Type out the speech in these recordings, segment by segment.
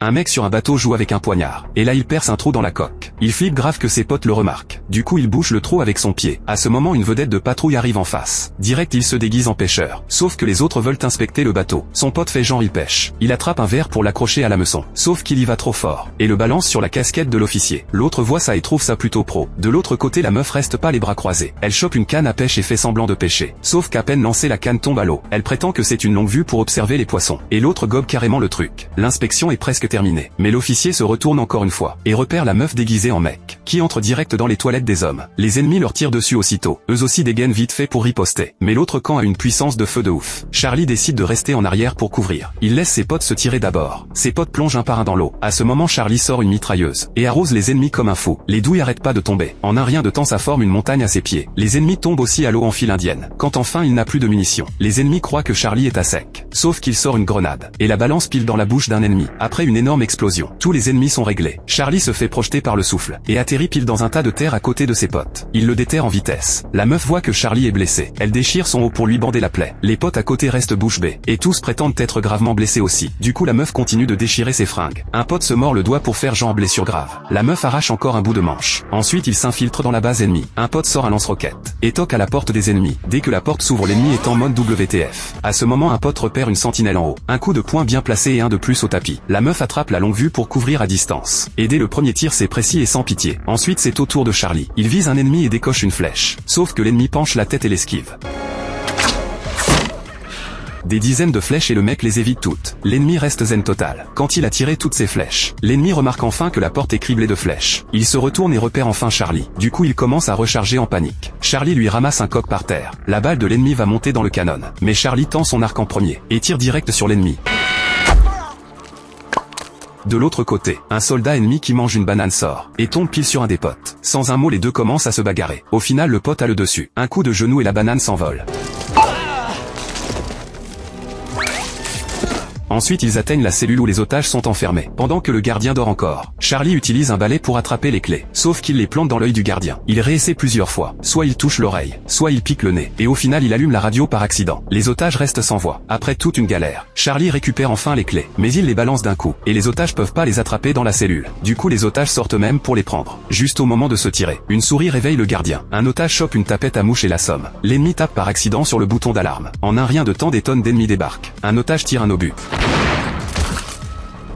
Un mec sur un bateau joue avec un poignard, et là il perce un trou dans la coque. Il flippe grave que ses potes le remarquent. Du coup il bouche le trou avec son pied. À ce moment une vedette de patrouille arrive en face. Direct il se déguise en pêcheur. Sauf que les autres veulent inspecter le bateau. Son pote fait genre il pêche. Il attrape un verre pour l'accrocher à l'hameçon. Sauf qu'il y va trop fort, et le balance sur la casquette de l'officier. L'autre voit ça et trouve ça plutôt pro. De l'autre côté la meuf reste pas les bras croisés. Elle chope une canne à pêche et fait semblant de pêcher. Sauf qu'à peine lancée la canne tombe à l'eau. Elle prétend que c'est une longue vue pour observer les poissons. Et l'autre gobe carrément le truc. L'inspection est presque terminée. Mais l'officier se retourne encore une fois, et repère la meuf déguisée en mec, qui entre direct dans les toilettes des hommes. Les ennemis leur tirent dessus aussitôt. Eux aussi dégainent vite fait pour riposter. Mais l'autre camp a une puissance de feu de ouf. Charlie décide de rester en arrière pour couvrir. Il laisse ses potes se tirer d'abord. Ses potes plongent un par un dans l'eau. À ce moment Charlie sort une mitrailleuse, et arrose les ennemis comme un fou. Les douilles arrêtent pas de tomber. En un rien de temps ça forme une montagne à ses pieds. Les ennemis tombent aussi à l'eau en file indienne. Quand enfin il n'a plus de munitions, les ennemis croient que Charlie est à sec. Sauf qu'il sort une grenade, et la balance pile dans la bouche d'un ennemi. Après une énorme explosion, tous les ennemis sont réglés. Charlie se fait projeter par le souffle, et atterrit pile dans un tas de terre à côté de ses potes. Il le déterre en vitesse. La meuf voit que Charlie est blessé. Elle déchire son haut pour lui bander la plaie. Les potes à côté restent bouche bée, et tous prétendent être gravement blessés aussi. Du coup la meuf continue de déchirer ses fringues. Un pote se mord le doigt pour faire genre blessure grave. La meuf arrache encore un bout de manche. Ensuite il s'infiltre dans la base ennemie. Un pote sort un lance-roquette, et toque à la porte des ennemis. Dès que la porte s'ouvre l'ennemi est en mode WTF. À ce moment un pote repère une sentinelle en haut. Un coup de poing bien placé et un de plus au tapis. La meuf attrape la longue vue pour couvrir à distance. Et dès le premier tir c'est précis et sans pitié. Ensuite c'est au tour de Charlie. Il vise un ennemi et décoche une flèche. Sauf que l'ennemi penche la tête et l'esquive. Des dizaines de flèches et le mec les évite toutes. L'ennemi reste zen total. Quand il a tiré toutes ses flèches, l'ennemi remarque enfin que la porte est criblée de flèches. Il se retourne et repère enfin Charlie. Du coup il commence à recharger en panique. Charlie lui ramasse un coq par terre. La balle de l'ennemi va monter dans le canon. Mais Charlie tend son arc en premier, et tire direct sur l'ennemi. De l'autre côté, un soldat ennemi qui mange une banane sort, et tombe pile sur un des potes. Sans un mot les deux commencent à se bagarrer. Au final le pote a le dessus. Un coup de genou et la banane s'envole. Ensuite ils atteignent la cellule où les otages sont enfermés, pendant que le gardien dort encore. Charlie utilise un balai pour attraper les clés, sauf qu'il les plante dans l'œil du gardien. Il réessaie plusieurs fois, soit il touche l'oreille, soit il pique le nez, et au final il allume la radio par accident. Les otages restent sans voix. Après toute une galère, Charlie récupère enfin les clés, mais il les balance d'un coup, et les otages peuvent pas les attraper dans la cellule. Du coup les otages sortent eux-mêmes pour les prendre. Juste au moment de se tirer, une souris réveille le gardien. Un otage chope une tapette à mouche et l'assomme. L'ennemi tape par accident sur le bouton d'alarme. En un rien de temps des tonnes d'ennemis débarquent. Un otage tire un obus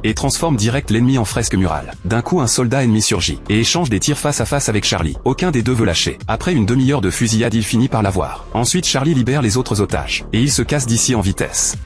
et transforme direct l'ennemi en fresque murale. D'un coup un soldat ennemi surgit, et échange des tirs face à face avec Charlie. Aucun des deux veut lâcher. Après une demi-heure de fusillade il finit par l'avoir. Ensuite Charlie libère les autres otages, et il se casse d'ici en vitesse.